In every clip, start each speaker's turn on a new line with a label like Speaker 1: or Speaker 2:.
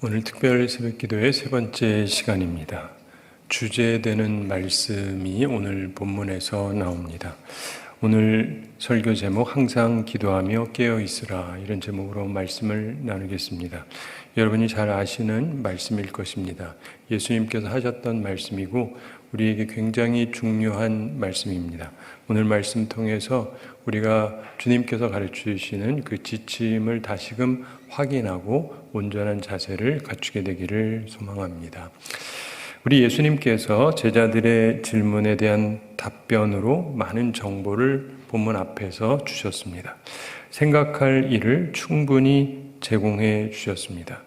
Speaker 1: 오늘 특별 새벽기도의 세 번째 시간입니다. 주제되는 말씀이 오늘 본문에서 나옵니다. 오늘 설교 제목 항상 기도하며 깨어있으라, 이런 제목으로 말씀을 나누겠습니다. 여러분이 잘 아시는 말씀일 것입니다. 예수님께서 하셨던 말씀이고 우리에게 굉장히 중요한 말씀입니다. 오늘 말씀 통해서 우리가 주님께서 가르쳐 주시는 그 지침을 다시금 확인하고 온전한 자세를 갖추게 되기를 소망합니다. 우리 예수님께서 제자들의 질문에 대한 답변으로 많은 정보를 본문 앞에서 주셨습니다. 생각할 일을 충분히 제공해 주셨습니다.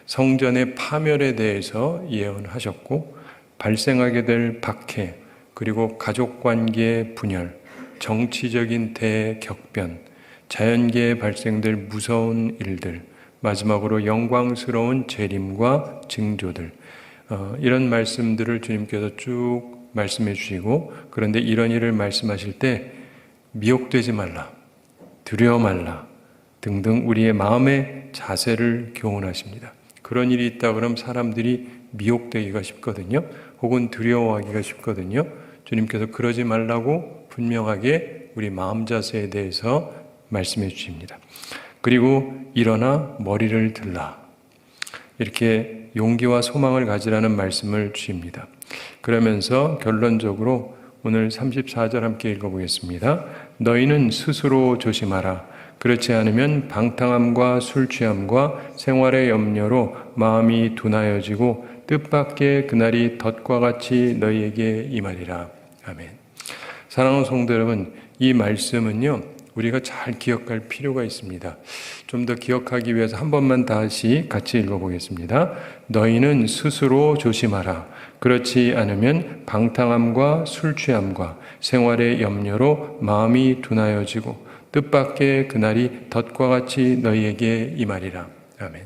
Speaker 1: 성전의 파멸에 대해서 예언하셨고, 발생하게 될 박해, 그리고 가족관계 분열, 정치적인 대격변, 자연계에 발생될 무서운 일들, 마지막으로 영광스러운 재림과 징조들, 이런 말씀들을 주님께서 쭉 말씀해 주시고, 그런데 이런 일을 말씀하실 때 미혹되지 말라, 두려워 말라 등등 우리의 마음의 자세를 교훈하십니다. 그런 일이 있다 그러면 사람들이 미혹되기가 쉽거든요. 혹은 두려워하기가 쉽거든요. 주님께서 그러지 말라고 분명하게 우리 마음 자세에 대해서 말씀해 주십니다. 그리고 일어나 머리를 들라, 이렇게 용기와 소망을 가지라는 말씀을 주십니다. 그러면서 결론적으로 오늘 34절 함께 읽어보겠습니다. 너희는 스스로 조심하라. 그렇지 않으면 방탕함과 술 취함과 생활의 염려로 마음이 둔하여지고 뜻밖의 그날이 덫과 같이 너희에게 임하리라. 아멘. 사랑하는 성도 여러분, 이 말씀은요, 우리가 잘 기억할 필요가 있습니다. 좀 더 기억하기 위해서 한 번만 다시 같이 읽어보겠습니다. 너희는 스스로 조심하라. 그렇지 않으면 방탕함과 술 취함과 생활의 염려로 마음이 둔하여지고 뜻밖의 그날이 덫과 같이 너희에게 임하리라. 아멘.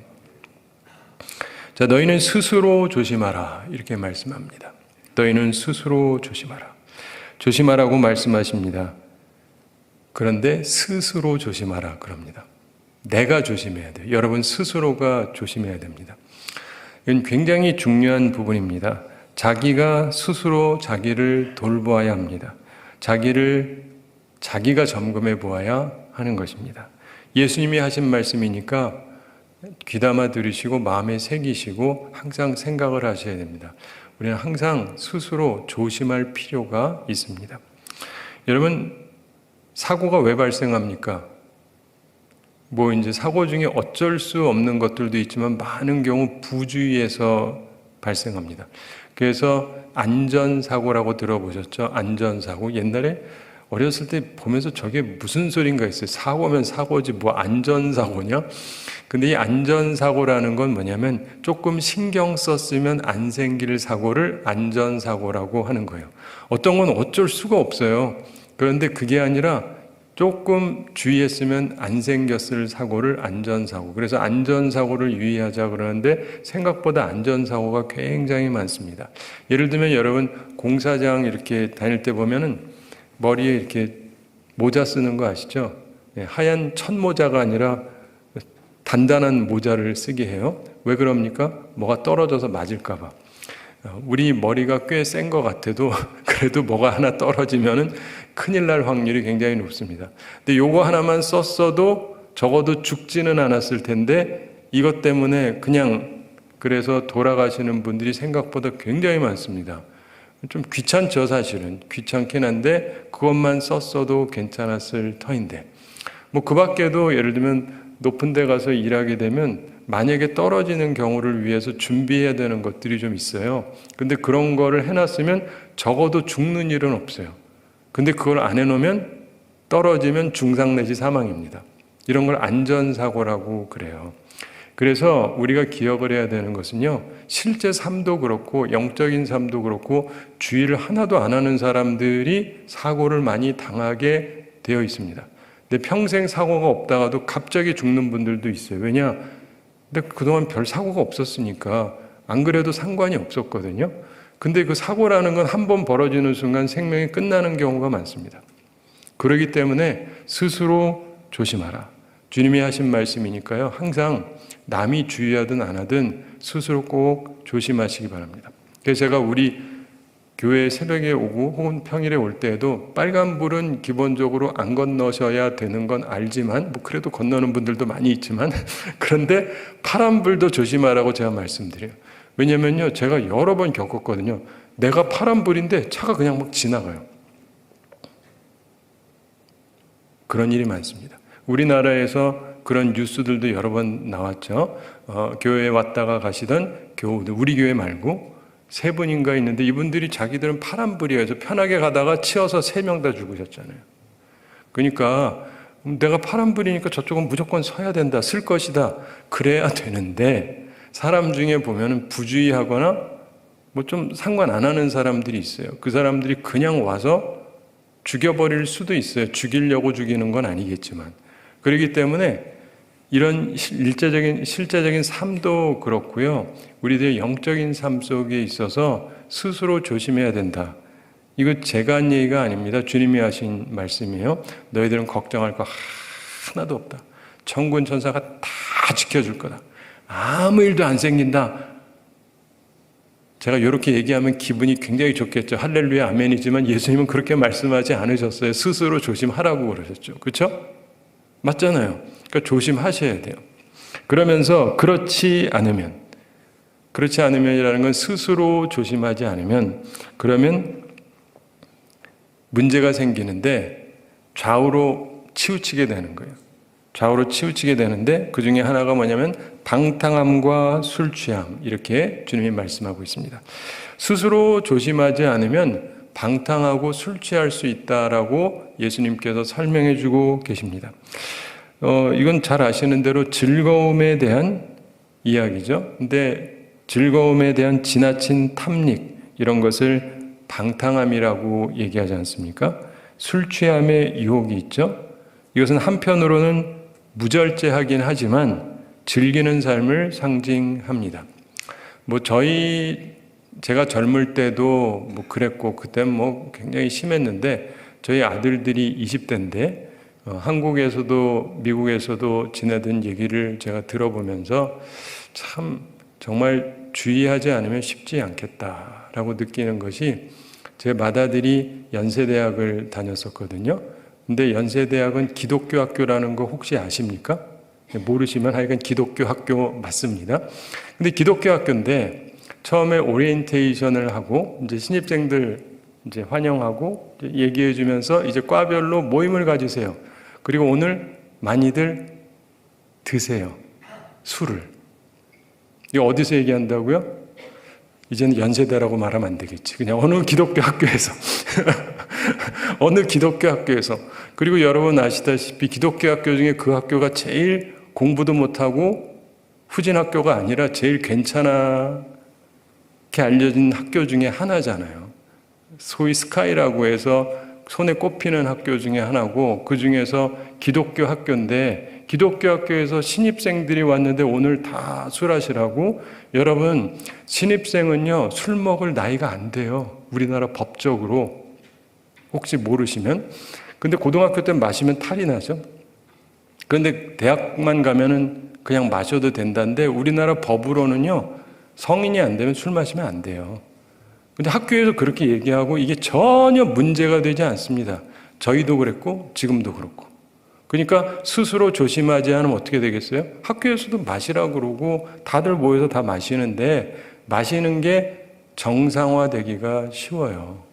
Speaker 1: 자, 너희는 스스로 조심하라, 이렇게 말씀합니다. 너희는 스스로 조심하라. 조심하라고 말씀하십니다. 그런데 스스로 조심하라 그럽니다. 내가 조심해야 돼요. 여러분 스스로가 조심해야 됩니다. 이건 굉장히 중요한 부분입니다. 자기가 스스로 자기를 돌보아야 합니다. 자기가 점검해 보아야 하는 것입니다. 예수님이 하신 말씀이니까 귀담아 들으시고 마음에 새기시고 항상 생각을 하셔야 됩니다. 우리는 항상 스스로 조심할 필요가 있습니다. 여러분, 사고가 왜 발생합니까? 이제 사고 중에 어쩔 수 없는 것들도 있지만 많은 경우 부주의에서 발생합니다. 그래서 안전사고라고 들어보셨죠? 안전사고. 옛날에 어렸을 때 보면서 저게 무슨 소린가 했어요. 사고면 사고지 뭐 안전사고냐? 근데 이 안전사고라는 건 뭐냐면 조금 신경 썼으면 안 생길 사고를 안전사고라고 하는 거예요. 어떤 건 어쩔 수가 없어요. 그런데 그게 아니라 조금 주의했으면 안 생겼을 사고를 안전사고. 그래서 안전사고를 유의하자 그러는데 생각보다 안전사고가 굉장히 많습니다. 예를 들면 여러분 공사장 이렇게 다닐 때 보면은 머리에 이렇게 모자 쓰는 거 아시죠? 하얀 천모자가 아니라 단단한 모자를 쓰게 해요. 왜 그럽니까? 뭐가 떨어져서 맞을까 봐. 우리 머리가 꽤 센 것 같아도 그래도 뭐가 하나 떨어지면은 큰일 날 확률이 굉장히 높습니다. 근데 요거 하나만 썼어도 적어도 죽지는 않았을 텐데 이것 때문에 그래서 돌아가시는 분들이 생각보다 굉장히 많습니다. 좀 귀찮죠, 사실은. 귀찮긴 한데 그것만 썼어도 괜찮았을 터인데. 그 밖에도 예를 들면 높은 데 가서 일하게 되면 만약에 떨어지는 경우를 위해서 준비해야 되는 것들이 좀 있어요. 근데 그런 거를 해놨으면 적어도 죽는 일은 없어요. 근데 그걸 안 해놓으면 떨어지면 중상 내지 사망입니다. 이런 걸 안전사고라고 그래요. 그래서 우리가 기억을 해야 되는 것은요, 실제 삶도 그렇고 영적인 삶도 그렇고 주의를 하나도 안 하는 사람들이 사고를 많이 당하게 되어 있습니다. 근데 평생 사고가 없다가도 갑자기 죽는 분들도 있어요. 왜냐? 근데 그동안 별 사고가 없었으니까 안 그래도 상관이 없었거든요. 근데 그 사고라는 건 한 번 벌어지는 순간 생명이 끝나는 경우가 많습니다. 그렇기 때문에 스스로 조심하라. 주님이 하신 말씀이니까요. 항상 남이 주의하든 안 하든 스스로 꼭 조심하시기 바랍니다. 그래서 제가 우리 교회 새벽에 오고 혹은 평일에 올 때에도 빨간불은 기본적으로 안 건너셔야 되는 건 알지만 그래도 건너는 분들도 많이 있지만 그런데 파란불도 조심하라고 제가 말씀드려요. 왜냐면요, 제가 여러 번 겪었거든요. 내가 파란불인데 차가 그냥 막 지나가요. 그런 일이 많습니다. 우리나라에서 그런 뉴스들도 여러 번 나왔죠. 교회에 왔다가 가시던 교우들, 우리 교회 말고 3분인가 있는데 이분들이 자기들은 파란불이어서 편하게 가다가 치여서 3명 다 죽으셨잖아요. 그러니까 내가 파란불이니까 저쪽은 무조건 서야 된다, 쓸 것이다, 그래야 되는데 사람 중에 보면은 부주의하거나 뭐 좀 상관 안 하는 사람들이 있어요. 그 사람들이 그냥 와서 죽여버릴 수도 있어요. 죽이려고 죽이는 건 아니겠지만. 그렇기 때문에 이런 실제적인 삶도 그렇고요. 우리들의 영적인 삶 속에 있어서 스스로 조심해야 된다. 이거 제가 한 얘기가 아닙니다. 주님이 하신 말씀이에요. 너희들은 걱정할 거 하나도 없다. 천군 천사가 다 지켜줄 거다. 아무 일도 안 생긴다. 제가 이렇게 얘기하면 기분이 굉장히 좋겠죠. 할렐루야 아멘이지만 예수님은 그렇게 말씀하지 않으셨어요. 스스로 조심하라고 그러셨죠. 그렇죠? 맞잖아요. 그러니까 조심하셔야 돼요. 그러면서 그렇지 않으면이라는 건 스스로 조심하지 않으면 그러면 문제가 생기는데 좌우로 치우치게 되는 거예요. 좌우로 치우치게 되는데 그 중에 하나가 뭐냐면 방탕함과 술 취함, 이렇게 주님이 말씀하고 있습니다. 스스로 조심하지 않으면 방탕하고 술 취할 수 있다라고 예수님께서 설명해 주고 계십니다. 이건 잘 아시는 대로 즐거움에 대한 이야기죠. 근데 즐거움에 대한 지나친 탐닉, 이런 것을 방탕함이라고 얘기하지 않습니까? 술 취함의 유혹이 있죠. 이것은 한편으로는 무절제하긴 하지만 즐기는 삶을 상징합니다. 제가 젊을 때도 그랬고, 그때는 굉장히 심했는데, 저희 아들들이 20대인데, 한국에서도 미국에서도 지내던 얘기를 제가 들어보면서 참 정말 주의하지 않으면 쉽지 않겠다라고 느끼는 것이, 제 맏아들이 연세대학을 다녔었거든요. 근데 연세대학은 기독교 학교라는 거 혹시 아십니까? 모르시면 하여간 기독교 학교 맞습니다. 근데 기독교 학교인데 처음에 오리엔테이션을 하고 이제 신입생들 이제 환영하고 얘기해 주면서 이제 과별로 모임을 가지세요. 그리고 오늘 많이들 드세요. 술을. 이거 어디서 얘기한다고요? 이제는 연세대라고 말하면 안 되겠지. 그냥 어느 기독교 학교에서. 어느 기독교 학교에서. 그리고 여러분 아시다시피 기독교 학교 중에 그 학교가 제일 공부도 못하고 후진 학교가 아니라 제일 괜찮게 알려진 학교 중에 하나잖아요. 소위 스카이라고 해서 손에 꼽히는 학교 중에 하나고, 그 중에서 기독교 학교인데 기독교 학교에서 신입생들이 왔는데 오늘 다 술하시라고. 여러분, 신입생은요 술 먹을 나이가 안 돼요. 우리나라 법적으로. 혹시 모르시면. 근데 고등학교 때 마시면 탈이 나죠. 그런데 대학만 가면은 그냥 마셔도 된다는데 우리나라 법으로는요 성인이 안 되면 술 마시면 안 돼요. 근데 학교에서 그렇게 얘기하고 이게 전혀 문제가 되지 않습니다. 저희도 그랬고 지금도 그렇고. 그러니까 스스로 조심하지 않으면 어떻게 되겠어요? 학교에서도 마시라고 그러고 다들 모여서 다 마시는데 마시는 게 정상화되기가 쉬워요.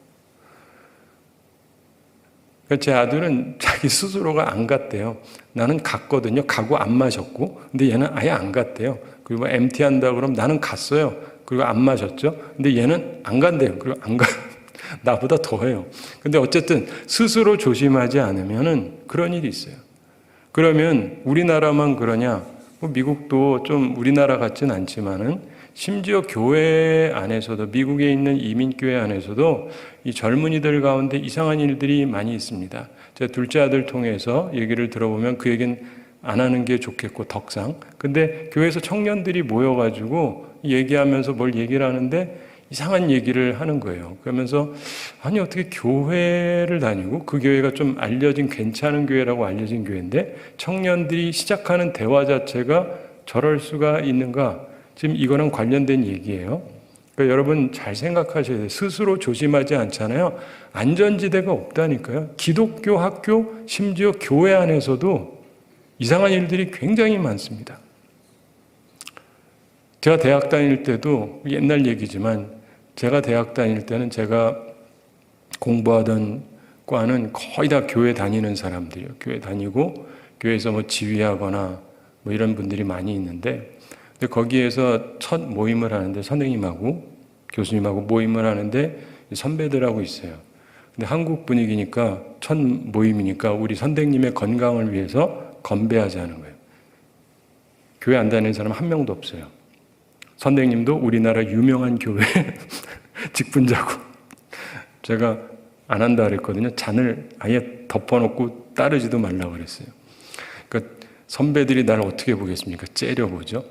Speaker 1: 제 아들은 자기 스스로가 안 갔대요. 나는 갔거든요. 가고 안 마셨고. 근데 얘는 아예 안 갔대요. 그리고 MT 한다 그러면 나는 갔어요. 그리고 안 마셨죠. 근데 얘는 안 간대요. 그리고 안 가. 나보다 더해요. 근데 어쨌든 스스로 조심하지 않으면은 그런 일이 있어요. 그러면 우리나라만 그러냐? 미국도 좀 우리나라 같진 않지만은 심지어 교회 안에서도, 미국에 있는 이민교회 안에서도 이 젊은이들 가운데 이상한 일들이 많이 있습니다. 제 둘째 아들 통해서 얘기를 들어보면 그 얘기는 안 하는 게 좋겠고, 덕상. 근데 교회에서 청년들이 모여가지고 얘기하면서 뭘 얘기를 하는데 이상한 얘기를 하는 거예요. 그러면서 아니 어떻게 교회를 다니고 그 교회가 좀 알려진 괜찮은 교회라고 알려진 교회인데 청년들이 시작하는 대화 자체가 저럴 수가 있는가? 지금 이거랑 관련된 얘기예요. 그러니까 여러분 잘 생각하셔야 돼요. 스스로 조심하지 않잖아요. 안전지대가 없다니까요. 기독교 학교, 심지어 교회 안에서도 이상한 일들이 굉장히 많습니다. 제가 대학 다닐 때도 옛날 얘기지만 제가 대학 다닐 때는 제가 공부하던 과는 거의 다 교회 다니는 사람들이에요. 교회 다니고 교회에서 뭐 지휘하거나 뭐 이런 분들이 많이 있는데 근데 거기에서 첫 모임을 하는데 선생님하고 교수님하고 모임을 하는데 선배들하고 있어요. 근데 한국 분위기니까 첫 모임이니까 우리 선생님의 건강을 위해서 건배하자는 거예요. 교회 안 다니는 사람 한 명도 없어요. 선생님도 우리나라 유명한 교회 직분자고 제가 안 한다 그랬거든요. 잔을 아예 덮어놓고 따르지도 말라고 그랬어요. 그러니까 선배들이 나를 어떻게 보겠습니까? 째려보죠.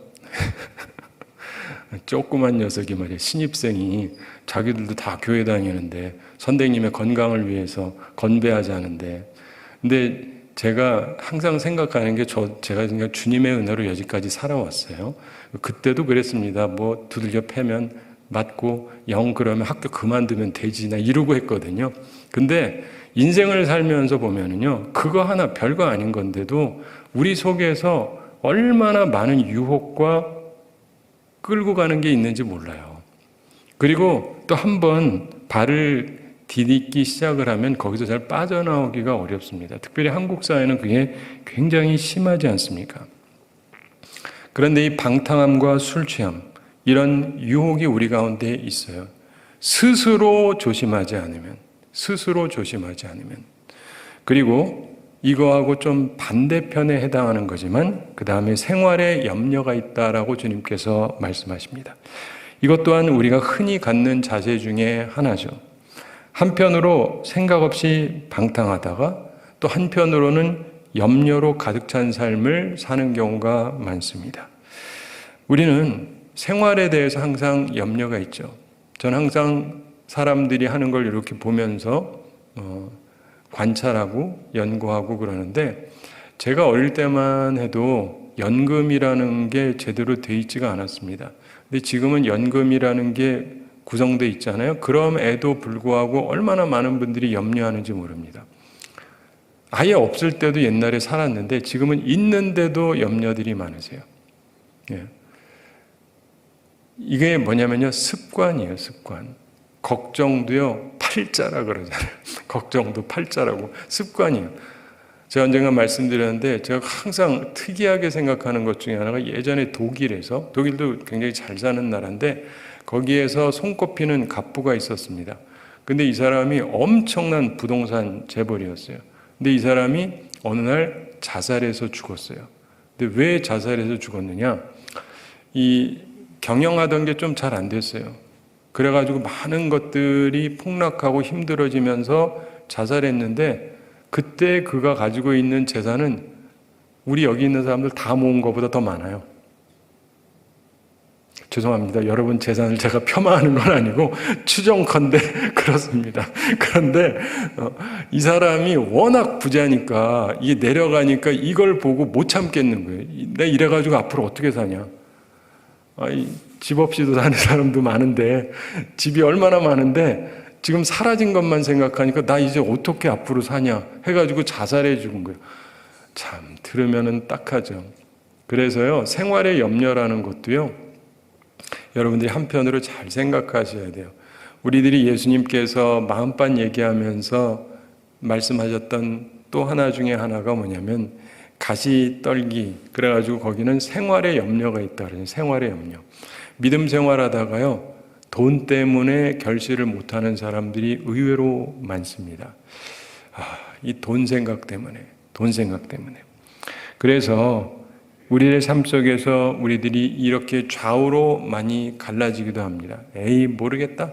Speaker 1: 조그만 녀석이 말이에요. 신입생이 자기들도 다 교회 다니는데 선생님의 건강을 위해서 건배하자는데 근데 제가 항상 생각하는 게 제가 그냥 주님의 은혜로 여기까지 살아왔어요. 그때도 그랬습니다. 뭐 두들겨 패면 맞고 영 그러면 학교 그만두면 되지 나 이러고 했거든요. 근데 인생을 살면서 보면은요. 그거 하나 별거 아닌 건데도 우리 속에서 얼마나 많은 유혹과 끌고 가는 게 있는지 몰라요. 그리고 또 한 번 발을 디딛기 시작을 하면 거기서 잘 빠져나오기가 어렵습니다. 특별히 한국 사회는 그게 굉장히 심하지 않습니까? 그런데 이 방탕함과 술 취함 이런 유혹이 우리 가운데 있어요. 스스로 조심하지 않으면 그리고 이거하고 좀 반대편에 해당하는 거지만 그 다음에 생활에 염려가 있다라고 주님께서 말씀하십니다. 이것 또한 우리가 흔히 갖는 자세 중에 하나죠. 한편으로 생각 없이 방탕하다가 또 한편으로는 염려로 가득 찬 삶을 사는 경우가 많습니다. 우리는 생활에 대해서 항상 염려가 있죠. 전 항상 사람들이 하는 걸 이렇게 보면서 관찰하고 연구하고 그러는데 제가 어릴 때만 해도 연금이라는 게 제대로 돼 있지가 않았습니다. 근데 지금은 연금이라는 게 구성되어 있잖아요. 그럼에도 불구하고 얼마나 많은 분들이 염려하는지 모릅니다. 아예 없을 때도 옛날에 살았는데 지금은 있는데도 염려들이 많으세요. 예. 이게 뭐냐면요. 습관이에요. 습관. 걱정도요. 팔자라 그러잖아요. 걱정도 팔자라고. 습관이에요. 제가 언젠가 말씀드렸는데 제가 항상 특이하게 생각하는 것 중에 하나가 예전에 독일도 굉장히 잘 사는 나라인데 거기에서 손꼽히는 갑부가 있었습니다. 근데 이 사람이 엄청난 부동산 재벌이었어요. 근데 이 사람이 어느 날 자살해서 죽었어요. 근데 왜 자살해서 죽었느냐? 이 경영하던 게 좀 잘 안 됐어요. 그래가지고 많은 것들이 폭락하고 힘들어지면서 자살했는데 그때 그가 가지고 있는 재산은 우리 여기 있는 사람들 다 모은 것보다 더 많아요. 죄송합니다. 여러분 재산을 제가 폄하하는 건 아니고 추정컨대 그렇습니다. 그런데 이 사람이 워낙 부자니까 이게 내려가니까 이걸 보고 못 참겠는 거예요. 내가 이래가지고 앞으로 어떻게 사냐. 집 없이도 사는 사람도 많은데 집이 얼마나 많은데 지금 사라진 것만 생각하니까 나 이제 어떻게 앞으로 사냐 해가지고 자살해 죽은 거예요. 참 들으면은 딱하죠. 그래서요 생활의 염려라는 것도요 여러분들이 한편으로 잘 생각하셔야 돼요. 우리들이 예수님께서 마음반 얘기하면서 말씀하셨던 또 하나 중에 하나가 뭐냐면 가시 떨기. 그래가지고 거기는 생활의 염려가 있다 그래요. 생활의 염려. 믿음 생활하다가요 돈 때문에 결실을 못하는 사람들이 의외로 많습니다. 이 돈 생각 때문에. 그래서 우리의 삶 속에서 우리들이 이렇게 좌우로 많이 갈라지기도 합니다. 에이 모르겠다.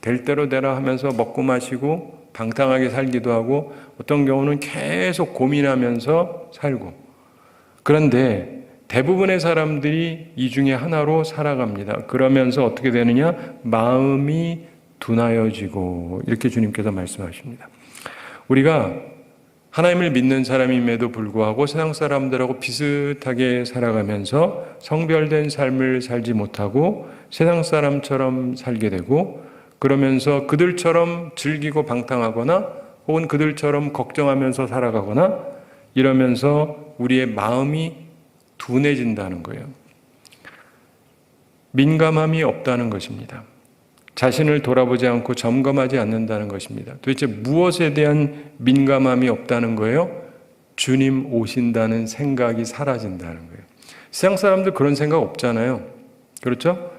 Speaker 1: 될 대로 되라 하면서 먹고 마시고 방탕하게 살기도 하고 어떤 경우는 계속 고민하면서 살고 그런데 대부분의 사람들이 이 중에 하나로 살아갑니다. 그러면서 어떻게 되느냐? 마음이 둔하여지고, 이렇게 주님께서 말씀하십니다. 우리가 하나님을 믿는 사람임에도 불구하고 세상 사람들하고 비슷하게 살아가면서 성별된 삶을 살지 못하고 세상 사람처럼 살게 되고, 그러면서 그들처럼 즐기고 방탕하거나 혹은 그들처럼 걱정하면서 살아가거나 이러면서 우리의 마음이 둔해진다는 거예요. 민감함이 없다는 것입니다. 자신을 돌아보지 않고 점검하지 않는다는 것입니다. 도대체 무엇에 대한 민감함이 없다는 거예요? 주님 오신다는 생각이 사라진다는 거예요. 세상 사람들 그런 생각 없잖아요. 그렇죠?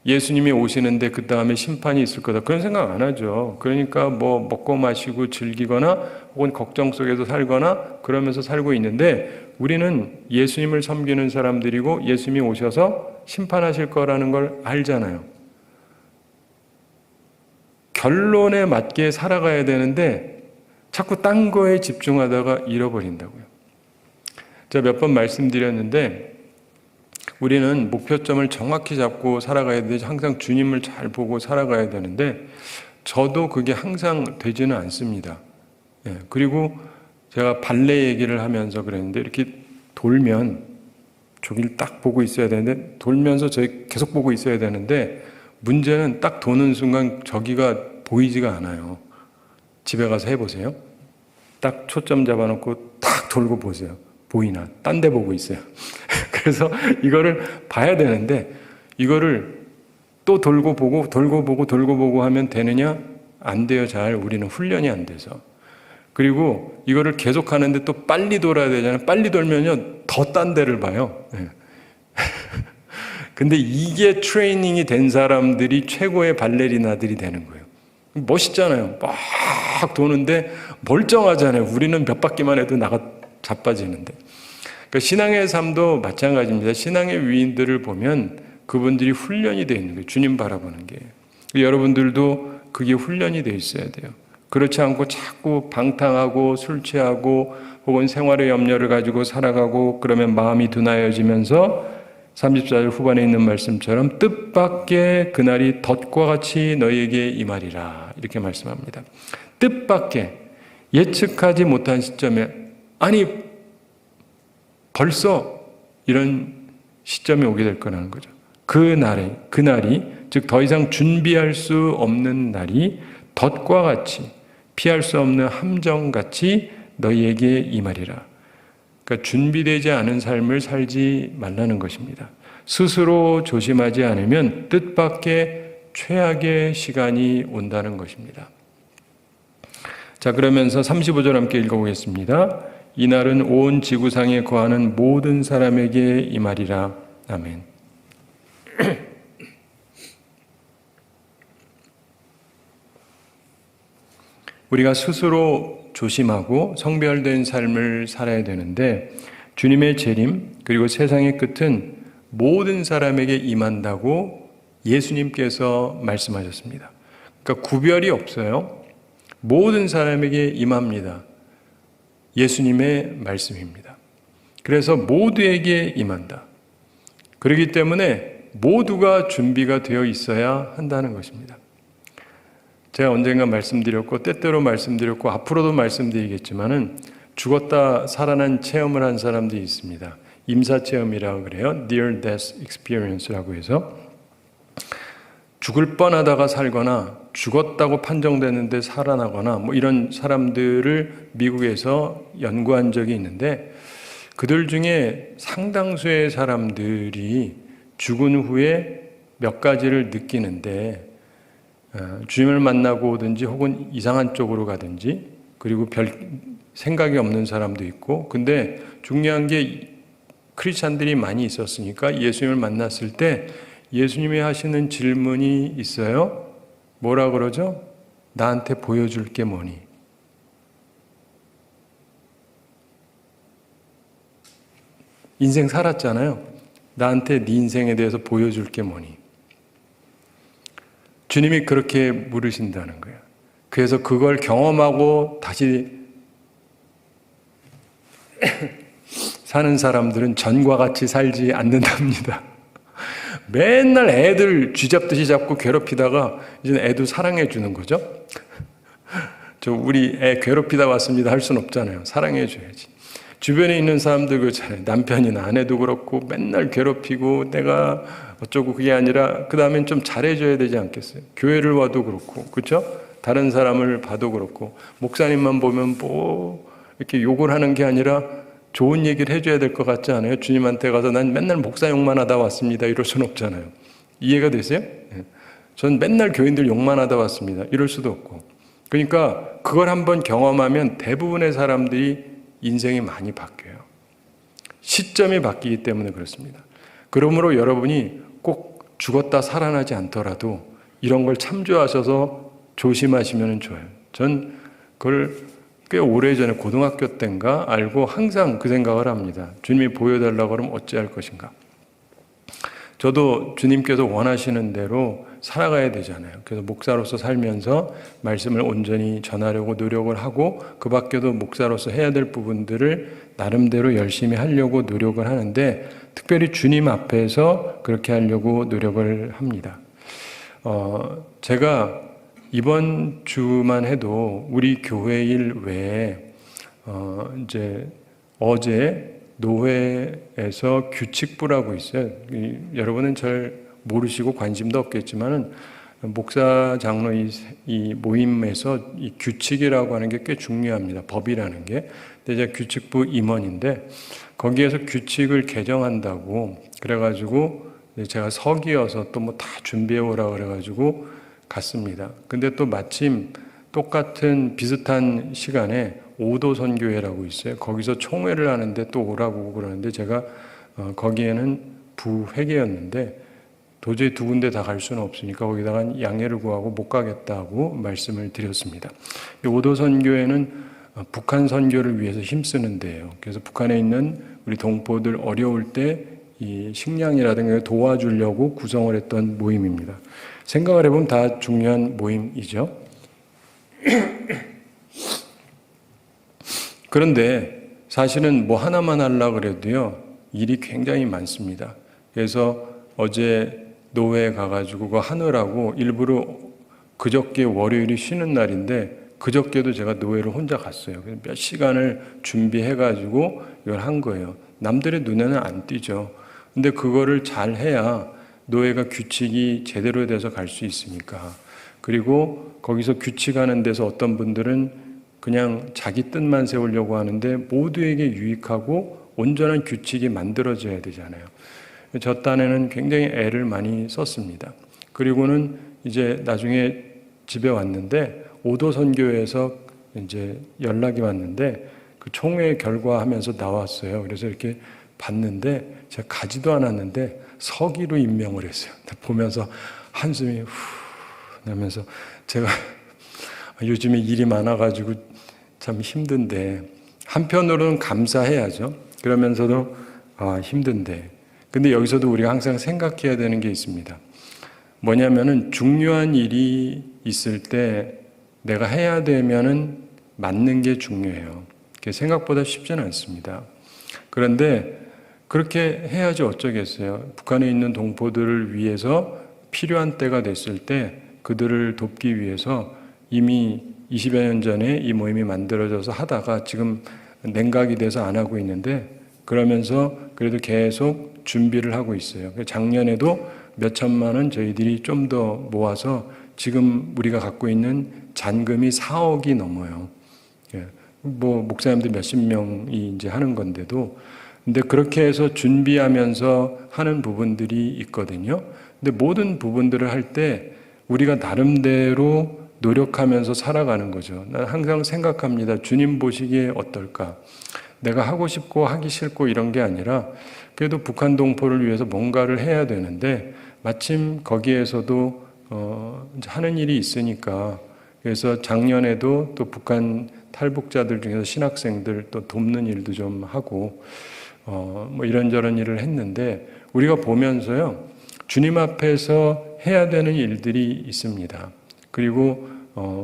Speaker 1: 예수님이 오시는데 그 다음에 심판이 있을 거다. 그런 생각 안 하죠. 그러니까 뭐 먹고 마시고 즐기거나 혹은 걱정 속에서 살거나 그러면서 살고 있는데, 우리는 예수님을 섬기는 사람들이고 예수님이 오셔서 심판하실 거라는 걸 알잖아요. 결론에 맞게 살아가야 되는데 자꾸 딴 거에 집중하다가 잃어버린다고요. 제가 몇 번 말씀드렸는데, 우리는 목표점을 정확히 잡고 살아가야 되지, 항상 주님을 잘 보고 살아가야 되는데 저도 그게 항상 되지는 않습니다. 그리고 제가 발레 얘기를 하면서 그랬는데, 이렇게 돌면 저길 딱 보고 있어야 되는데, 돌면서 저기 계속 보고 있어야 되는데, 문제는 딱 도는 순간 저기가 보이지가 않아요. 집에 가서 해보세요. 딱 초점 잡아놓고 딱 돌고 보세요. 보이나? 딴 데 보고 있어요. 그래서 이거를 봐야 되는데, 이거를 또 돌고 보고 하면 되느냐? 안 돼요. 잘. 우리는 훈련이 안 돼서. 그리고 이거를 계속 하는데 또 빨리 돌아야 되잖아요. 빨리 돌면요, 더 딴 데를 봐요. 근데 이게 트레이닝이 된 사람들이 최고의 발레리나들이 되는 거예요. 멋있잖아요. 막 도는데 멀쩡하잖아요. 우리는 몇 바퀴만 해도 나가 자빠지는데. 그러니까 신앙의 삶도 마찬가지입니다. 신앙의 위인들을 보면 그분들이 훈련이 되어 있는 거예요. 주님 바라보는 게. 여러분들도 그게 훈련이 되어 있어야 돼요. 그렇지 않고 자꾸 방탕하고 술 취하고 혹은 생활의 염려를 가지고 살아가고 그러면 마음이 둔하여지면서 34절 후반에 있는 말씀처럼 뜻밖의 그날이 덫과 같이 너희에게 임하리라, 이렇게 말씀합니다. 뜻밖의, 예측하지 못한 시점에, 아니 벌써 이런 시점이 오게 될 거라는 거죠. 그날이 즉 더 이상 준비할 수 없는 날이 덫과 같이, 피할 수 없는 함정같이 너희에게 임하리라. 그러니까 준비되지 않은 삶을 살지 말라는 것입니다. 스스로 조심하지 않으면 뜻밖의 최악의 시간이 온다는 것입니다. 자, 그러면서 35절 함께 읽어보겠습니다. 이날은 온 지구상에 거하는 모든 사람에게 임하리라. 아멘. 우리가 스스로 조심하고 성별된 삶을 살아야 되는데, 주님의 재림 그리고 세상의 끝은 모든 사람에게 임한다고 예수님께서 말씀하셨습니다. 그러니까 구별이 없어요. 모든 사람에게 임합니다. 예수님의 말씀입니다. 그래서 모두에게 임한다. 그렇기 때문에 모두가 준비가 되어 있어야 한다는 것입니다. 제가 언젠가 말씀드렸고 때때로 말씀드렸고 앞으로도 말씀드리겠지만은 죽었다 살아난 체험을 한 사람들이 있습니다. 임사체험이라고 그래요. Near Death Experience라고 해서 죽을 뻔하다가 살거나 죽었다고 판정되는데 살아나거나 뭐 이런 사람들을 미국에서 연구한 적이 있는데, 그들 중에 상당수의 사람들이 죽은 후에 몇 가지를 느끼는데, 주님을 만나고 오든지 혹은 이상한 쪽으로 가든지, 그리고 별 생각이 없는 사람도 있고, 근데 중요한 게 크리스찬들이 많이 있었으니까 예수님을 만났을 때 예수님이 하시는 질문이 있어요. 뭐라 그러죠? 나한테 보여줄 게 뭐니? 인생 살았잖아요. 나한테 네 인생에 대해서 보여줄 게 뭐니? 주님이 그렇게 물으신다는 거예요. 그래서 그걸 경험하고 다시 사는 사람들은 전과 같이 살지 않는답니다. 맨날 애들 쥐잡듯이 잡고 괴롭히다가 이제 애도 사랑해 주는 거죠. 저 우리 애 괴롭히다 왔습니다 할 수는 없잖아요. 사랑해 줘야지. 주변에 있는 사람들 그렇잖아요. 남편이나 아내도 그렇고 맨날 괴롭히고 내가 어쩌고 그게 아니라 그 다음엔 좀 잘해줘야 되지 않겠어요? 교회를 와도 그렇고 그렇죠? 다른 사람을 봐도 그렇고 목사님만 보면 뭐 이렇게 욕을 하는 게 아니라 좋은 얘기를 해줘야 될 것 같지 않아요? 주님한테 가서 난 맨날 목사 욕만 하다 왔습니다 이럴 수는 없잖아요. 이해가 되세요? 전 맨날 교인들 욕만 하다 왔습니다 이럴 수도 없고. 그러니까 그걸 한번 경험하면 대부분의 사람들이 인생이 많이 바뀌어요. 시점이 바뀌기 때문에 그렇습니다. 그러므로 여러분이 꼭 죽었다 살아나지 않더라도 이런 걸 참조하셔서 조심하시면 좋아요. 전 그걸 꽤 오래전에 고등학교 때인가 알고 항상 그 생각을 합니다. 주님이 보여달라고 그러면 어찌할 것인가. 저도 주님께서 원하시는 대로 살아가야 되잖아요. 그래서 목사로서 살면서 말씀을 온전히 전하려고 노력을 하고 그 밖에도 목사로서 해야 될 부분들을 나름대로 열심히 하려고 노력을 하는데 특별히 주님 앞에서 그렇게 하려고 노력을 합니다. 제가 이번 주만 해도 우리 교회 일 외에 이제 어제 노회에서 규칙부라고 있어요. 여러분은 잘 모르시고 관심도 없겠지만은 목사 장로 이 모임에서 이 규칙이라고 하는 게 꽤 중요합니다. 법이라는 게. 근데 제가 규칙부 임원인데 거기에서 규칙을 개정한다고 그래가지고 제가 서기여서 또 뭐 다 준비해 오라 그래가지고 갔습니다. 근데 또 마침 똑같은 비슷한 시간에 오도선교회라고 있어요. 거기서 총회를 하는데 또 오라고 그러는데 제가 거기에는 부회계였는데 도저히 두 군데 다 갈 수는 없으니까 거기다가 양해를 구하고 못 가겠다고 말씀을 드렸습니다. 이 오도선교회는 북한 선교를 위해서 힘쓰는 데예요. 그래서 북한에 있는 우리 동포들 어려울 때 이 식량이라든가 도와주려고 구성을 했던 모임입니다. 생각을 해보면 다 중요한 모임이죠. 그런데 사실은 뭐 하나만 하려고 그래도요, 일이 굉장히 많습니다. 그래서 어제 노회에 가가지고 그거 하느라고 일부러 그저께 월요일이 쉬는 날인데 그저께도 제가 노회를 혼자 갔어요. 몇 시간을 준비해가지고 이걸 한 거예요. 남들의 눈에는 안 띄죠. 근데 그거를 잘 해야 노회가 규칙이 제대로 돼서 갈 수 있으니까. 그리고 거기서 규칙하는 데서 어떤 분들은 그냥 자기 뜻만 세우려고 하는데 모두에게 유익하고 온전한 규칙이 만들어져야 되잖아요. 저 딴에는 굉장히 애를 많이 썼습니다. 그리고는 이제 나중에 집에 왔는데 오도선교회에서 이제 연락이 왔는데 그 총회 결과하면서 나왔어요. 그래서 이렇게 봤는데 제가 가지도 않았는데 서기로 임명을 했어요. 보면서 한숨이 후 나면서 제가 요즘에 일이 많아가지고 참 힘든데 한편으로는 감사해야죠. 그러면서도 힘든데 근데 여기서도 우리가 항상 생각해야 되는 게 있습니다. 뭐냐면은 중요한 일이 있을 때 내가 해야 되면은 맞는 게 중요해요. 그게 생각보다 쉽지는 않습니다. 그런데 그렇게 해야지 어쩌겠어요. 북한에 있는 동포들을 위해서 필요한 때가 됐을 때 그들을 돕기 위해서 이미 20여 년 전에 이 모임이 만들어져서 하다가 지금 냉각이 돼서 안 하고 있는데 그러면서 그래도 계속 준비를 하고 있어요. 작년에도 몇 천만 원 저희들이 좀 더 모아서 지금 우리가 갖고 있는 잔금이 4억이 넘어요. 뭐 목사님들 몇십 명이 이제 하는 건데도 근데 그렇게 해서 준비하면서 하는 부분들이 있거든요. 근데 모든 부분들을 할 때 우리가 나름대로 노력하면서 살아가는 거죠. 난 항상 생각합니다. 주님 보시기에 어떨까? 내가 하고 싶고 하기 싫고 이런 게 아니라 그래도 북한 동포를 위해서 뭔가를 해야 되는데 마침 거기에서도 하는 일이 있으니까 그래서 작년에도 또 북한 탈북자들 중에서 신학생들 또 돕는 일도 좀 하고 뭐 이런저런 일을 했는데 우리가 보면서요 주님 앞에서 해야 되는 일들이 있습니다. 그리고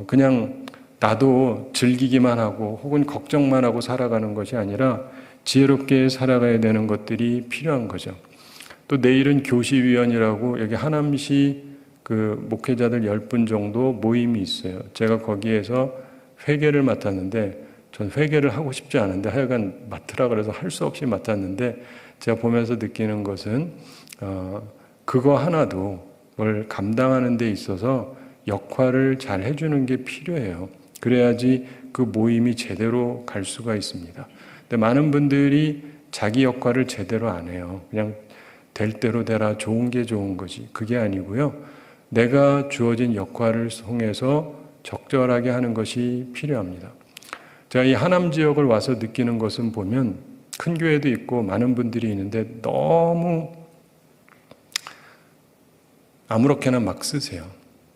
Speaker 1: 그냥 나도 즐기기만 하고 혹은 걱정만 하고 살아가는 것이 아니라 지혜롭게 살아가야 되는 것들이 필요한 거죠. 또 내일은 교시위원이라고 여기 하남시 그 목회자들 10분 정도 모임이 있어요. 제가 거기에서 회계를 맡았는데 전 회계를 하고 싶지 않은데 하여간 맡으라 그래서 할 수 없이 맡았는데 제가 보면서 느끼는 것은 그거 하나도 뭘 감당하는 데 있어서 역할을 잘 해주는 게 필요해요. 그래야지 그 모임이 제대로 갈 수가 있습니다. 근데 많은 분들이 자기 역할을 제대로 안 해요. 그냥 될 대로 되라, 좋은 게 좋은 거지. 그게 아니고요. 내가 주어진 역할을 통해서 적절하게 하는 것이 필요합니다. 제가 이 하남 지역을 와서 느끼는 것은 보면 큰 교회도 있고 많은 분들이 있는데 너무 아무렇게나 막 쓰세요.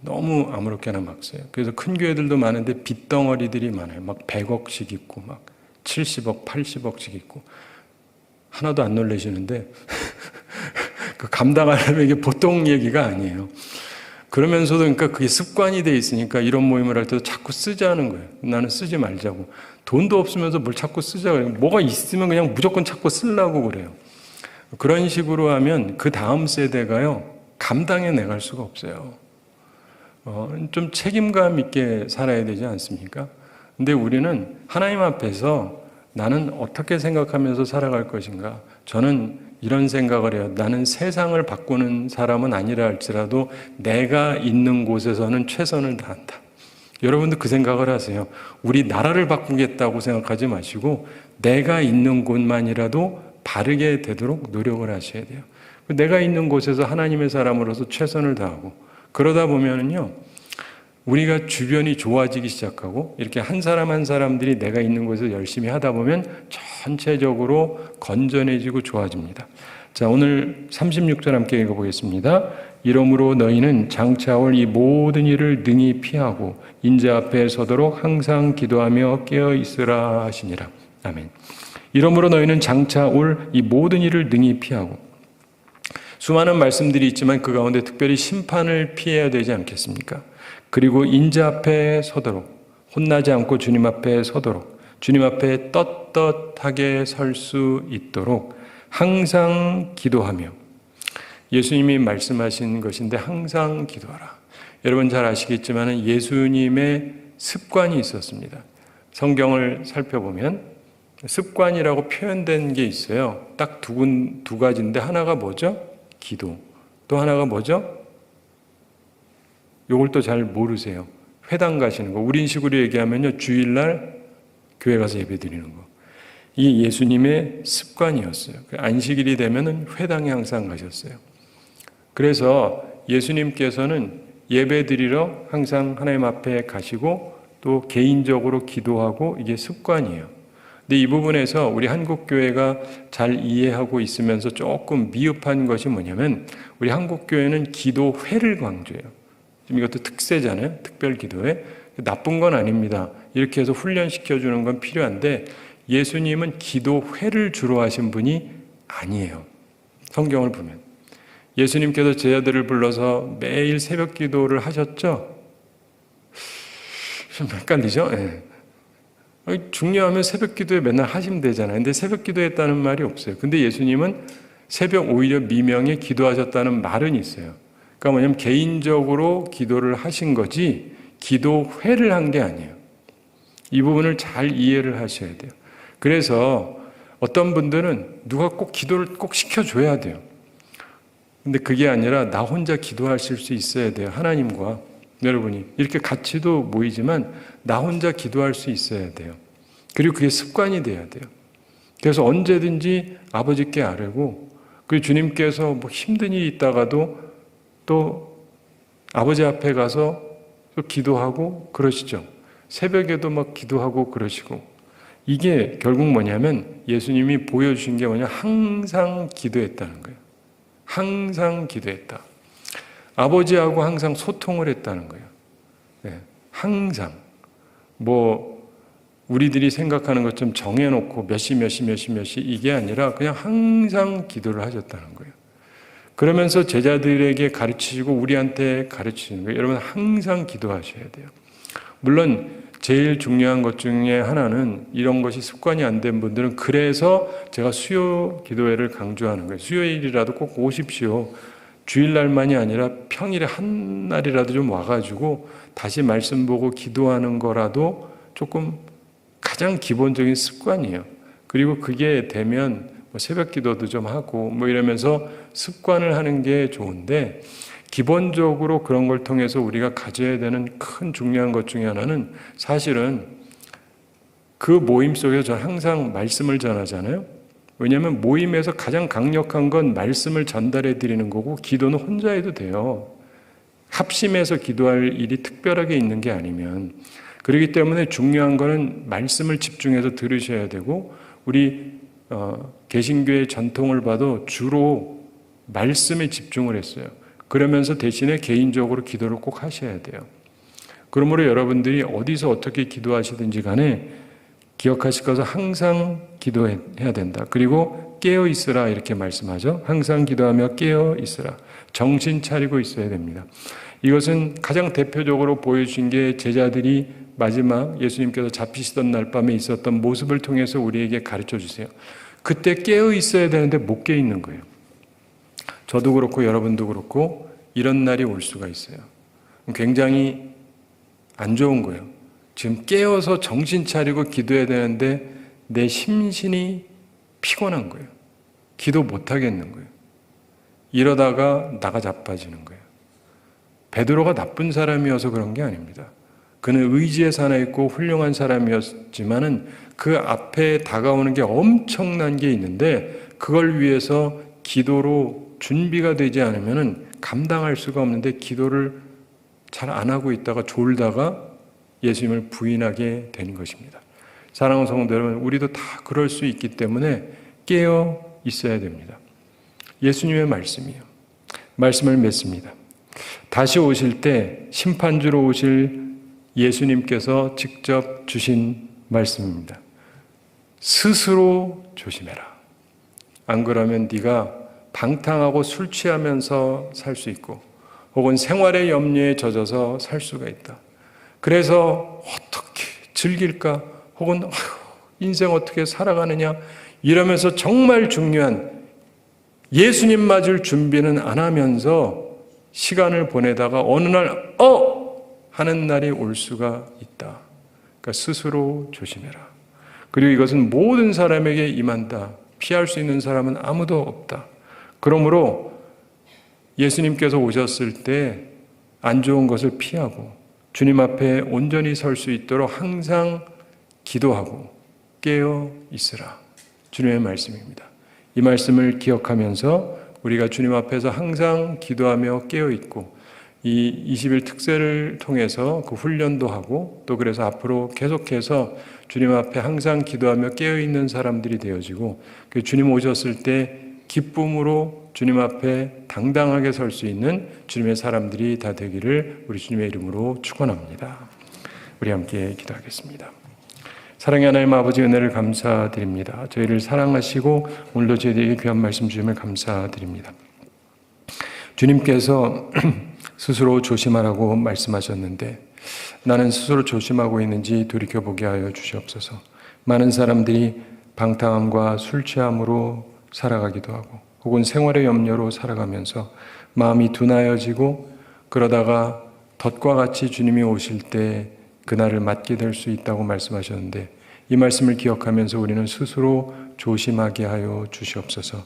Speaker 1: 너무 아무렇게나 막 써요. 그래서 큰 교회들도 많은데 빚덩어리들이 많아요. 막 100억씩 있고 막 70억, 80억씩 있고 하나도 안 놀라시는데 그 감당하려면 이게 보통 얘기가 아니에요. 그러면서도 그러니까 그게 습관이 돼 있으니까 이런 모임을 할 때도 자꾸 쓰자는 거예요. 나는 쓰지 말자고. 돈도 없으면서 뭘 자꾸 쓰자고 해요. 뭐가 있으면 그냥 무조건 자꾸 쓰려고 그래요. 그런 식으로 하면 그 다음 세대가요. 감당해 내갈 수가 없어요. 좀 책임감 있게 살아야 되지 않습니까? 근데 우리는 하나님 앞에서 나는 어떻게 생각하면서 살아갈 것인가? 저는 이런 생각을 해요. 나는 세상을 바꾸는 사람은 아니라 할지라도 내가 있는 곳에서는 최선을 다한다. 여러분도 그 생각을 하세요. 우리 나라를 바꾸겠다고 생각하지 마시고 내가 있는 곳만이라도 바르게 되도록 노력을 하셔야 돼요. 내가 있는 곳에서 하나님의 사람으로서 최선을 다하고 그러다 보면은요, 우리가 주변이 좋아지기 시작하고 이렇게 한 사람 한 사람들이 내가 있는 곳에서 열심히 하다 보면 전체적으로 건전해지고 좋아집니다. 자, 오늘 36절 함께 읽어보겠습니다. 이러므로 너희는 장차 올 이 모든 일을 능히 피하고 인자 앞에 서도록 항상 기도하며 깨어 있으라 하시니라. 아멘. 이러므로 너희는 장차 올 이 모든 일을 능히 피하고, 수많은 말씀들이 있지만 그 가운데 특별히 심판을 피해야 되지 않겠습니까? 그리고 인자 앞에 서도록, 혼나지 않고 주님 앞에 서도록, 주님 앞에 떳떳하게 설 수 있도록 항상 기도하며, 예수님이 말씀하신 것인데 항상 기도하라. 여러분 잘 아시겠지만 예수님의 습관이 있었습니다. 성경을 살펴보면 습관이라고 표현된 게 있어요. 딱 두 가지인데 하나가 뭐죠? 기도. 또 하나가 뭐죠? 요걸 또 잘 모르세요. 회당 가시는 거. 우린 식으로 얘기하면요, 주일날 교회 가서 예배 드리는 거. 이 예수님의 습관이었어요. 안식일이 되면은 회당에 항상 가셨어요. 그래서 예수님께서는 예배 드리러 항상 하나님 앞에 가시고 또 개인적으로 기도하고 이게 습관이에요. 근데 이 부분에서 우리 한국교회가 잘 이해하고 있으면서 조금 미흡한 것이 뭐냐면 우리 한국교회는 기도회를 강조해요. 지금 이것도 특세잖아요. 특별기도회. 나쁜 건 아닙니다. 이렇게 해서 훈련시켜주는 건 필요한데 예수님은 기도회를 주로 하신 분이 아니에요. 성경을 보면. 예수님께서 제자들을 불러서 매일 새벽 기도를 하셨죠? 좀 헷갈리죠? 네. 중요하면 새벽 기도에 맨날 하시면 되잖아요. 근데 새벽 기도했다는 말이 없어요. 근데 예수님은 새벽 오히려 미명에 기도하셨다는 말은 있어요. 그러니까 뭐냐면 개인적으로 기도를 하신 거지 기도회를 한 게 아니에요. 이 부분을 잘 이해를 하셔야 돼요. 그래서 어떤 분들은 누가 꼭 기도를 꼭 시켜줘야 돼요. 근데 그게 아니라 나 혼자 기도하실 수 있어야 돼요. 하나님과 여러분이 이렇게 같이도 모이지만 나 혼자 기도할 수 있어야 돼요. 그리고 그게 습관이 돼야 돼요. 그래서 언제든지 아버지께 아뢰고, 그리고 주님께서 뭐 힘든 일이 있다가도 또 아버지 앞에 가서 또 기도하고 그러시죠. 새벽에도 막 기도하고 그러시고. 이게 결국 뭐냐면 예수님이 보여주신 게 뭐냐, 항상 기도했다는 거예요. 항상 기도했다. 아버지하고 항상 소통을 했다는 거예요. 네, 항상. 뭐 우리들이 생각하는 것처럼 정해놓고 몇 시 이게 아니라 그냥 항상 기도를 하셨다는 거예요. 그러면서 제자들에게 가르치시고 우리한테 가르치시는 거예요. 여러분 항상 기도하셔야 돼요. 물론 제일 중요한 것 중에 하나는 이런 것이 습관이 안 된 분들은 그래서 제가 수요 기도회를 강조하는 거예요. 수요일이라도 꼭 오십시오. 주일날만이 아니라 평일에 한 날이라도 좀 와가지고 다시 말씀 보고 기도하는 거라도 조금 가장 기본적인 습관이에요. 그리고 그게 되면 뭐 새벽 기도도 좀 하고 뭐 이러면서 습관을 하는 게 좋은데, 기본적으로 그런 걸 통해서 우리가 가져야 되는 큰 중요한 것 중에 하나는 사실은 그 모임 속에서 저는 항상 말씀을 전하잖아요. 왜냐하면 모임에서 가장 강력한 건 말씀을 전달해 드리는 거고, 기도는 혼자 해도 돼요. 합심해서 기도할 일이 특별하게 있는 게 아니면. 그렇기 때문에 중요한 거는 말씀을 집중해서 들으셔야 되고, 우리 개신교의 전통을 봐도 주로 말씀에 집중을 했어요. 그러면서 대신에 개인적으로 기도를 꼭 하셔야 돼요. 그러므로 여러분들이 어디서 어떻게 기도하시든지 간에 기억하실 것은 항상 기도해야 된다. 그리고 깨어 있으라 이렇게 말씀하죠. 항상 기도하며 깨어 있으라. 정신 차리고 있어야 됩니다. 이것은 가장 대표적으로 보여주신 게 제자들이 마지막 예수님께서 잡히시던 날 밤에 있었던 모습을 통해서 우리에게 가르쳐 주세요. 그때 깨어 있어야 되는데 못 깨어 있는 거예요. 저도 그렇고 여러분도 그렇고 이런 날이 올 수가 있어요. 굉장히 안 좋은 거예요. 지금 깨어서 정신 차리고 기도해야 되는데 내 심신이 피곤한 거예요. 기도 못 하겠는 거예요. 이러다가 나가 자빠지는 거예요. 베드로가 나쁜 사람이어서 그런 게 아닙니다. 그는 의지에 살아 있고 훌륭한 사람이었지만은 그 앞에 다가오는 게 엄청난 게 있는데 그걸 위해서 기도로 준비가 되지 않으면 감당할 수가 없는데 기도를 잘 안 하고 있다가 졸다가 예수님을 부인하게 되는 것입니다. 사랑하는 성도 여러분, 우리도 다 그럴 수 있기 때문에 깨어 있어야 됩니다. 예수님의 말씀이요. 말씀을 맺습니다. 다시 오실 때 심판주로 오실 예수님께서 직접 주신 말씀입니다. 스스로 조심해라. 안 그러면 네가 방탕하고 술 취하면서 살 수 있고 혹은 생활의 염려에 젖어서 살 수가 있다. 그래서 어떻게 즐길까 혹은 인생 어떻게 살아가느냐 이러면서 정말 중요한 예수님 맞을 준비는 안 하면서 시간을 보내다가 어느 날 하는 날이 올 수가 있다. 그러니까 스스로 조심해라. 그리고 이것은 모든 사람에게 임한다. 피할 수 있는 사람은 아무도 없다. 그러므로 예수님께서 오셨을 때 안 좋은 것을 피하고 주님 앞에 온전히 설 수 있도록 항상 기도하고 깨어 있으라. 주님의 말씀입니다. 이 말씀을 기억하면서 우리가 주님 앞에서 항상 기도하며 깨어 있고 이 20일 특세를 통해서 그 훈련도 하고 또 그래서 앞으로 계속해서 주님 앞에 항상 기도하며 깨어 있는 사람들이 되어지고 그 주님 오셨을 때 기쁨으로 주님 앞에 당당하게 설 수 있는 주님의 사람들이 다 되기를 우리 주님의 이름으로 축원합니다. 우리 함께 기도하겠습니다. 사랑의 하나님 아버지 은혜를 감사드립니다. 저희를 사랑하시고 오늘도 저희에게 귀한 말씀 주심을 감사드립니다. 주님께서 스스로 조심하라고 말씀하셨는데 나는 스스로 조심하고 있는지 돌이켜보게 하여 주시옵소서. 많은 사람들이 방탕함과 술 취함으로 살아가기도 하고 혹은 생활의 염려로 살아가면서 마음이 둔하여지고 그러다가 덫과 같이 주님이 오실 때 그날을 맞게 될 수 있다고 말씀하셨는데 이 말씀을 기억하면서 우리는 스스로 조심하게 하여 주시옵소서.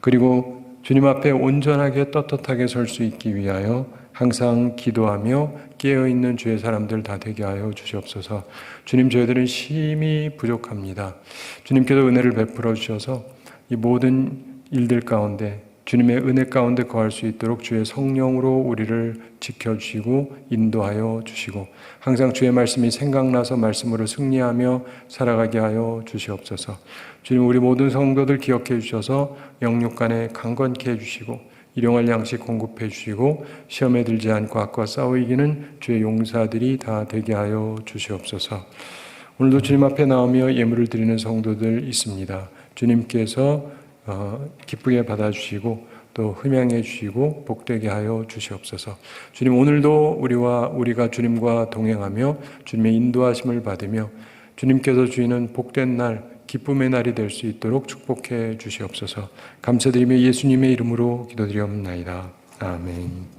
Speaker 1: 그리고 주님 앞에 온전하게 떳떳하게 설 수 있기 위하여 항상 기도하며 깨어있는 주의 사람들 다 되게 하여 주시옵소서. 주님, 저희들은 심히 부족합니다. 주님께서 은혜를 베풀어 주셔서 이 모든 일들 가운데 주님의 은혜 가운데 거할 수 있도록 주의 성령으로 우리를 지켜주시고 인도하여 주시고 항상 주의 말씀이 생각나서 말씀으로 승리하며 살아가게 하여 주시옵소서. 주님, 우리 모든 성도들 기억해 주셔서 영육간에 강건케 해주시고 일용할 양식 공급해 주시고 시험에 들지 않고 악과 싸워 이기는 주의 용사들이 다 되게 하여 주시옵소서. 오늘도 주님 앞에 나오며 예물을 드리는 성도들 있습니다. 주님께서 기쁘게 받아주시고 또 흠양해 주시고 복되게 하여 주시옵소서. 주님, 오늘도 우리가 주님과 동행하며 주님의 인도하심을 받으며 주님께서 주시는 복된 날, 기쁨의 날이 될 수 있도록 축복해 주시옵소서. 감사드리며 예수님의 이름으로 기도드리옵나이다. 아멘.